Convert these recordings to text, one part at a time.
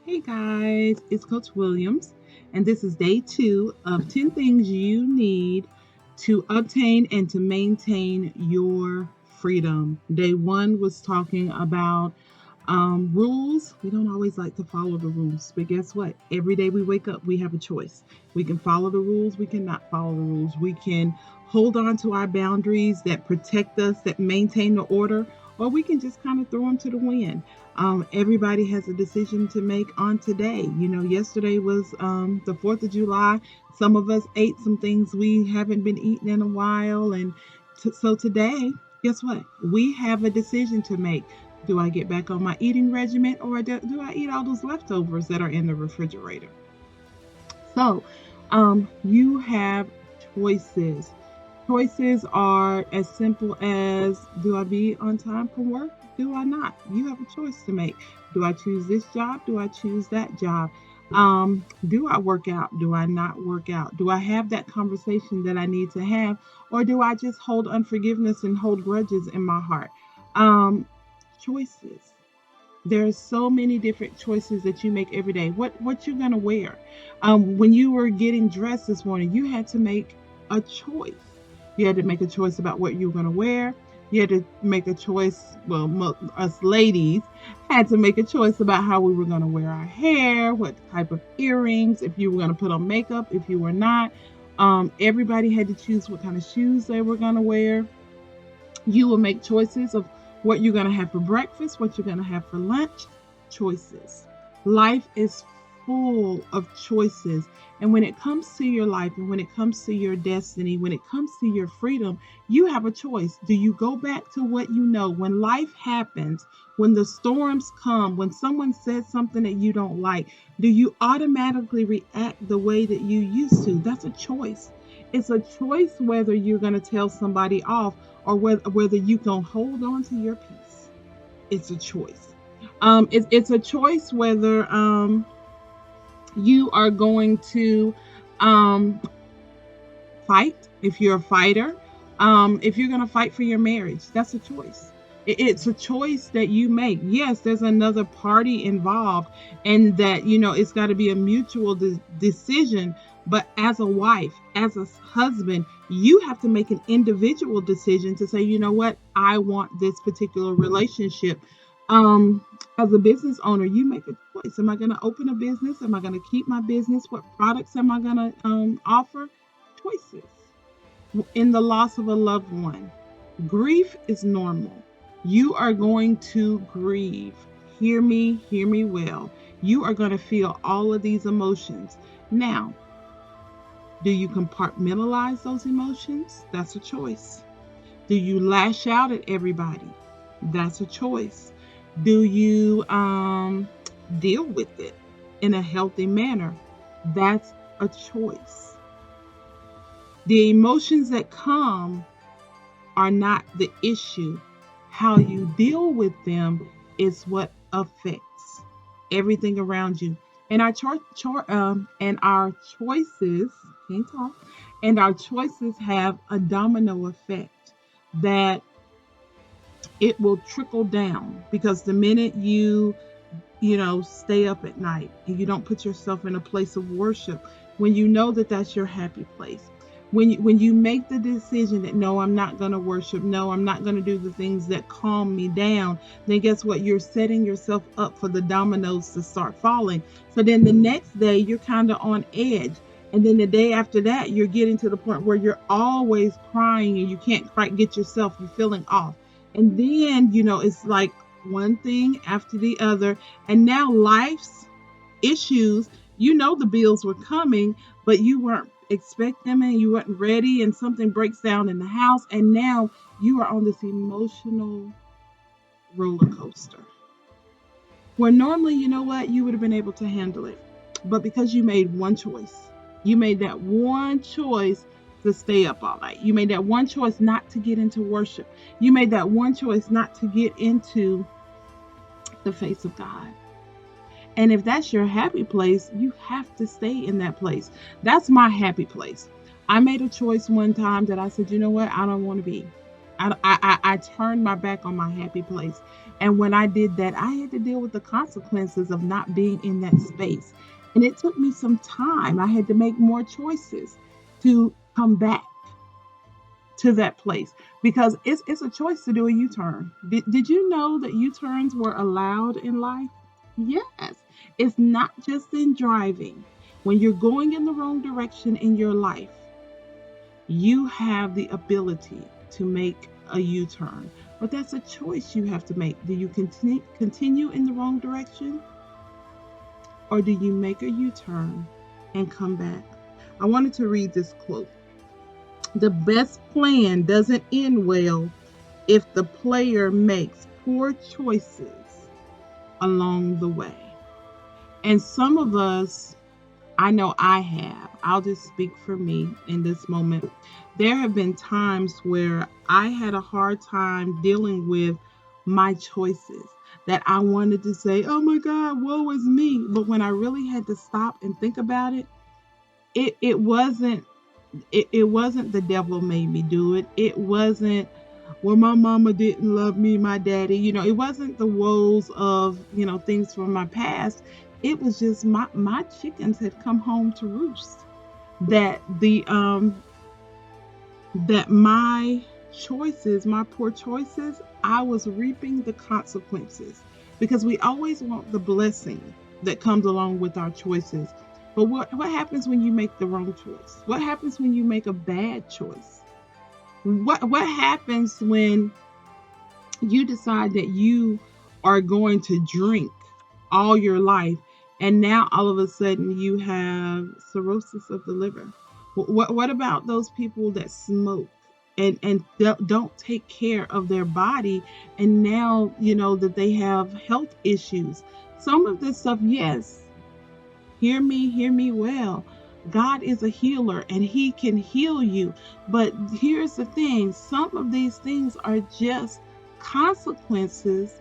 Hey guys, it's Coach Williams, and this is day 2 of 10 things you need to obtain and to maintain your freedom. Day 1 was talking about rules. We don't always like to follow the rules, but guess what? Every day we wake up, we have a choice. We can follow the rules, we cannot follow the rules. We can hold on to our boundaries that protect us, that maintain the order, or we can just kind of throw them to the wind. Everybody has a decision to make on today. Yesterday was the 4th of July. Some of us ate some things we haven't been eating in a while. And so today, guess what? We have a decision to make. Do I get back on my eating regimen, or do I eat all those leftovers that are in the refrigerator? So, you have choices. Choices are as simple as, do I be on time for work? Do I not? You have a choice to make. Do I choose this job? Do I choose that job? Do I work out? Do I not work out? Do I have that conversation that I need to have? Or do I just hold unforgiveness and hold grudges in my heart? Um, Choices. There's so many different choices that you make every day. What you're gonna wear? When you were getting dressed this morning, you had to make a choice. You had to make a choice about what you were gonna wear. You had to make a choice. Well, us ladies had to make a choice about how we were gonna wear our hair, what type of earrings, if you were gonna put on makeup, if you were not. Everybody had to choose what kind of shoes they were gonna wear. You will make choices of what you're going to have for breakfast, what you're going to have for lunch. Choices. Life is full of choices. And when it comes to your life and when it comes to your destiny, when it comes to your freedom, you have a choice. Do you go back to what you know? When life happens, when the storms come, when someone says something that you don't like, do you automatically react the way that you used to? That's a choice. It's a choice whether you're going to tell somebody off or whether you can hold on to your peace. It's a choice. It's a choice whether you are going to um, fight, if you're a fighter, if you're going to fight for your marriage. That's a choice. It's a choice that you make. Yes, there's another party involved, and that, it's got to be a mutual decision. But as a wife, as a husband, you have to make an individual decision to say, you know what, I want this particular relationship. As a business owner, you make a choice. Am I going to open a business? Am I going to keep my business? What products am I going to offer? Choices. In the loss of a loved one, grief is normal. You are going to grieve. Hear me well. You are going to feel all of these emotions. Now, do you compartmentalize those emotions? That's a choice. Do you lash out at everybody? That's a choice. Do you deal with it in a healthy manner? That's a choice. The emotions that come are not the issue. How you deal with them is what affects everything around you. And our choices, can't talk, and our choices have a domino effect that it will trickle down, because the minute you stay up at night and you don't put yourself in a place of worship, when you know that that's your happy place, when you make the decision that, no, I'm not going to worship, no, I'm not going to do the things that calm me down, then guess what? You're setting yourself up for the dominoes to start falling. So then the next day you're kind of on edge. And then the day after that, you're getting to the point where you're always crying and you can't quite get yourself, you're feeling off. And then, it's like one thing after the other. And now life's issues, the bills were coming, but you weren't expecting them and you weren't ready, and something breaks down in the house. And now you are on this emotional roller coaster where normally, you would have been able to handle it. But because you made one choice, you made that one choice to stay up all night. You made that one choice not to get into worship. You made that one choice not to get into the face of God. And if that's your happy place, you have to stay in that place. That's my happy place. I made a choice one time that I said, you know what? I don't want to be. I turned my back on my happy place. And when I did that, I had to deal with the consequences of not being in that space. And it took me some time. I had to make more choices to come back to that place because it's a choice to do a U-turn. Did you know that U-turns were allowed in life? Yes. It's not just in driving. When you're going in the wrong direction in your life, you have the ability to make a U-turn. But that's a choice you have to make. Do you continue in the wrong direction, or do you make a U-turn and come back? I wanted to read this quote. The best plan doesn't end well if the player makes poor choices along the way. And some of us, I know I have, I'll just speak for me in this moment. There have been times where I had a hard time dealing with my choices, that I wanted to say, oh my God, woe is me. But when I really had to stop and think about it, it wasn't it wasn't the devil made me do it. It wasn't, well, my mama didn't love me, my daddy. It wasn't the woes of, things from my past. It was just my chickens had come home to roost. That the that my choices, my poor choices, I was reaping the consequences. Because we always want the blessing that comes along with our choices. But what happens when you make the wrong choice? What happens when you make a bad choice? What happens when you decide that you are going to drink all your life, and now all of a sudden you have cirrhosis of the liver? What about those people that smoke and don't take care of their body, and now that they have health issues? Some of this stuff, yes, hear me well. God is a healer and he can heal you. But here's the thing, some of these things are just consequences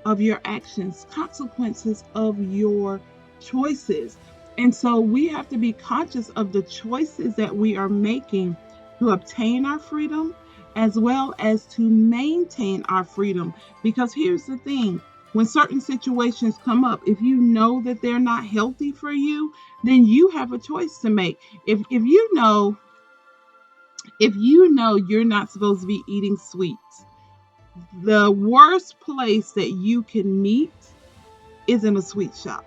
of your actions, consequences of your choices. And so we have to be conscious of the choices that we are making to obtain our freedom as well as to maintain our freedom. Because here's the thing, when certain situations come up, if you know that they're not healthy for you, then you have a choice to make. If you know you're not supposed to be eating sweets, the worst place that you can meet is in a sweet shop,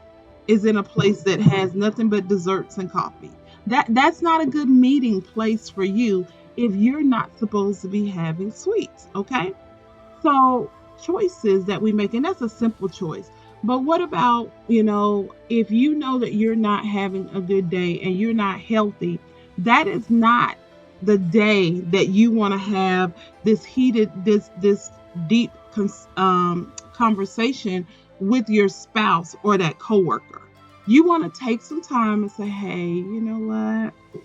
is in a place that has nothing but desserts and coffee. That's not a good meeting place for you if you're not supposed to be having sweets, okay? So choices that we make, and that's a simple choice. But what about, if you know that you're not having a good day and you're not healthy, that is not the day that you want to have this heated, this deep conversation with your spouse or that coworker. You want to take some time and say, hey, you know what?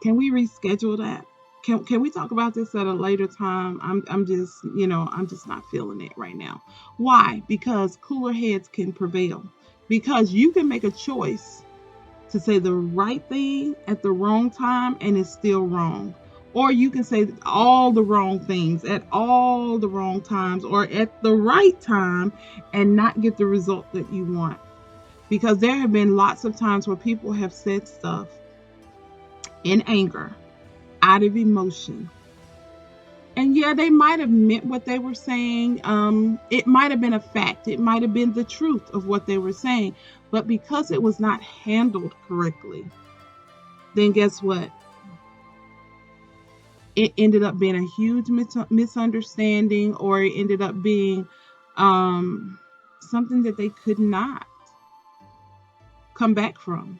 Can we reschedule that? Can we talk about this at a later time? I'm just not feeling it right now. Why? Because cooler heads can prevail. Because you can make a choice to say the right thing at the wrong time and it's still wrong. Or you can say all the wrong things at all the wrong times or at the right time and not get the result that you want. Because there have been lots of times where people have said stuff in anger, out of emotion. And yeah, they might have meant what they were saying. It might have been a fact. It might have been the truth of what they were saying. But because it was not handled correctly, then guess what? It ended up being a huge misunderstanding, or it ended up being something that they could not come back from.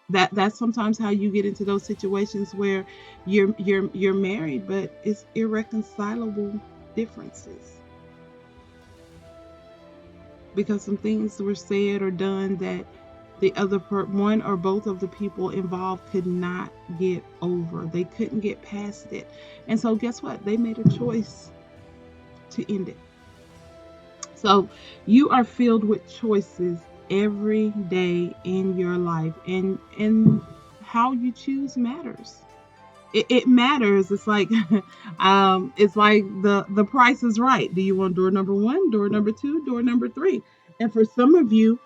That's sometimes how you get into those situations where you're married, but it's irreconcilable differences because some things were said or done that the other one or both of the people involved could not get over. They couldn't get past it, and so guess what? They made a choice to end it. So you are filled with choices every day in your life, and how you choose matters. It matters. It's like it's like the price is right. Do you want door number one, door number two, door number three? And for some of you,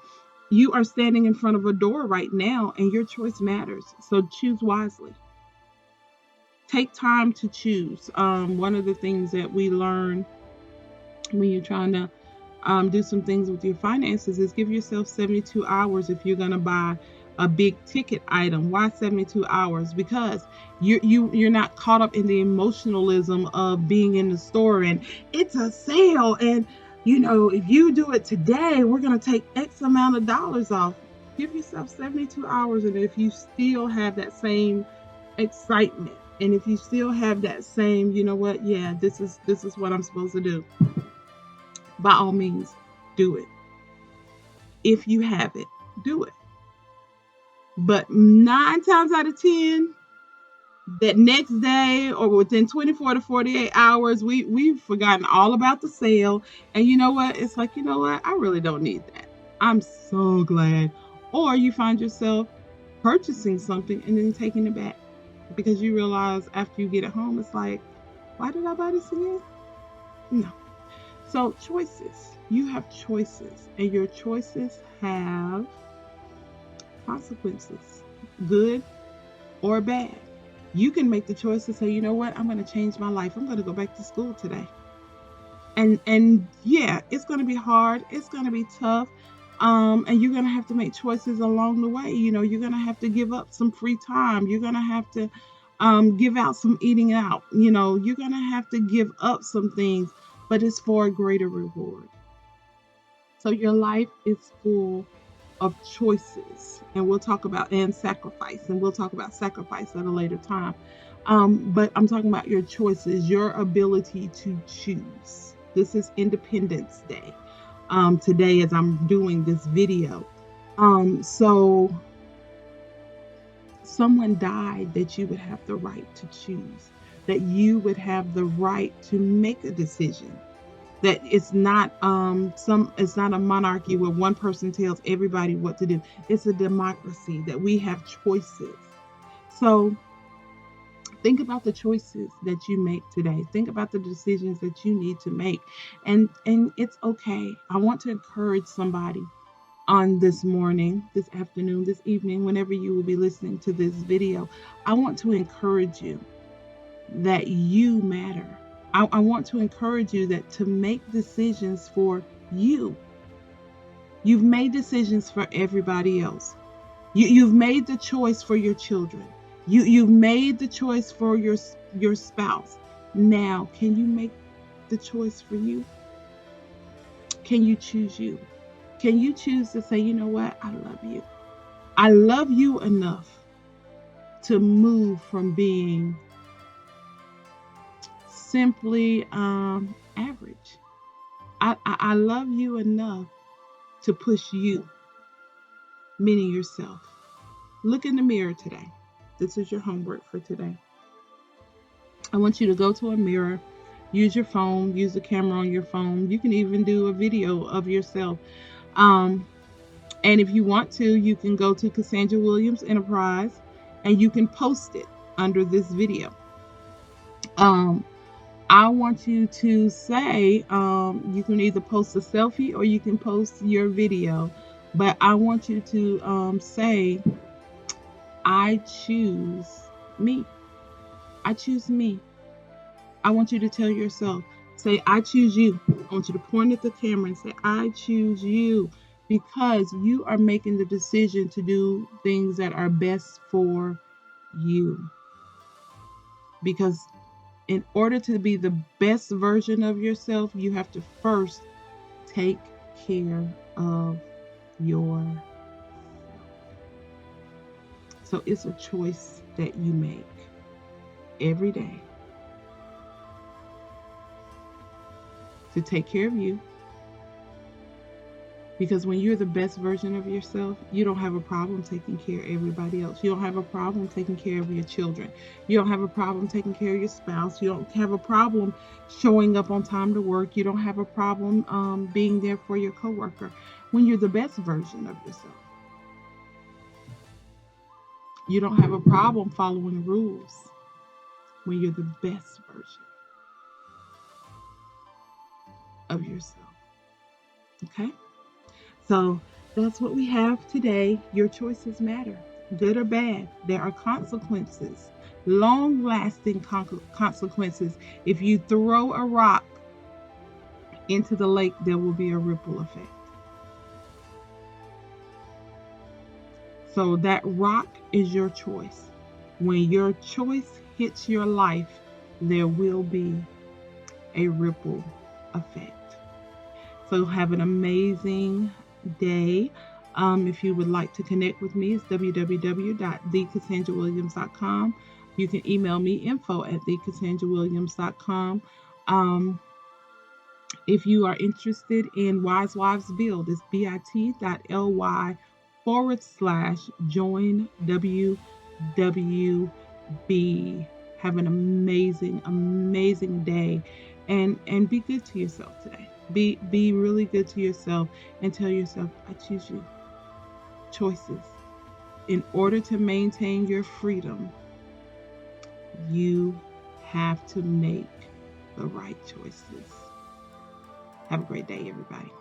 you are standing in front of a door right now, and your choice matters. So choose wisely. Take time to choose. One of the things that we learn when you're trying to do some things with your finances is give yourself 72 hours if you're going to buy a big ticket item. Why 72 hours? Because you're not caught up in the emotionalism of being in the store and it's a sale, and if you do it today, we're going to take X amount of dollars off. Give yourself 72 hours, and if you still have that same excitement, and if you still have that same, yeah, this is what I'm supposed to do, by all means, do it. If you have it, do it. But 9 times out of 10, that next day or within 24 to 48 hours, we've forgotten all about the sale. And you know what? It's like, I really don't need that. I'm so glad. Or you find yourself purchasing something and then taking it back because you realize after you get it home, it's like, why did I buy this again? No. So choices. You have choices, and your choices have consequences, good or bad. You can make the choice to say, you know what, I'm going to change my life. I'm going to go back to school today. And yeah, it's going to be hard. It's going to be tough. And you're going to have to make choices along the way. You're going to have to give up some free time. You're going to have to give out some eating out. You're going to have to give up some things, but it's for a greater reward. So your life is full of choices, and we'll talk about sacrifice, and we'll talk about sacrifice at a later time. But I'm talking about your choices, your ability to choose. This is Independence Day today as I'm doing this video. So someone died that you would have the right to choose, that you would have the right to make a decision, that it's not it's not a monarchy where one person tells everybody what to do. It's a democracy that we have choices. So think about the choices that you make today. Think about the decisions that you need to make, and it's okay. I want to encourage somebody on this morning, this afternoon, this evening, whenever you will be listening to this video. I want to encourage you that you matter. I want to encourage you that to make decisions for you. You've made decisions for everybody else. You've made the choice for your children. You've made the choice for your spouse. Now, can you make the choice for you? Can you choose you? Can you choose to say, you know what? I love you. I love you enough to move from being simply average. I love you enough to push you, meaning yourself. Look in the mirror today. This is your homework for today. I want you to go to a mirror, use your phone, use the camera on your phone. You can even do a video of yourself. And if you want to, you can go to Cassandra Williams Enterprise and you can post it under this video. I want you to say, you can either post a selfie or you can post your video, but I want you to say, I choose me. I choose me. I want you to tell yourself, say, I choose you. I want you to point at the camera and say, I choose you, because you are making the decision to do things that are best for you. Because in order to be the best version of yourself, you have to first take care of yourself. So it's a choice that you make every day to take care of you. Because when you're the best version of yourself, you don't have a problem taking care of everybody else. You don't have a problem taking care of your children. You don't have a problem taking care of your spouse. You don't have a problem showing up on time to work. You don't have a problem being there for your coworker. When you're the best version of yourself, you don't have a problem following rules. when you're the best version of yourself. Okay? So that's what we have today. Your choices matter, good or bad. There are consequences, long lasting consequences. If you throw a rock into the lake, there will be a ripple effect. So that rock is your choice. When your choice hits your life, there will be a ripple effect. So have an amazing day. If you would like to connect with me, it's www.thecassandrawilliams.com. You can email me info@thecassandrawilliams.com. If you are interested in Wise Wives Build, it's bit.ly/join WWB. Have an amazing, amazing day, and be good to yourself today. Be really good to yourself and tell yourself, I choose you. Choices. In order to maintain your freedom, you have to make the right choices. Have a great day, everybody.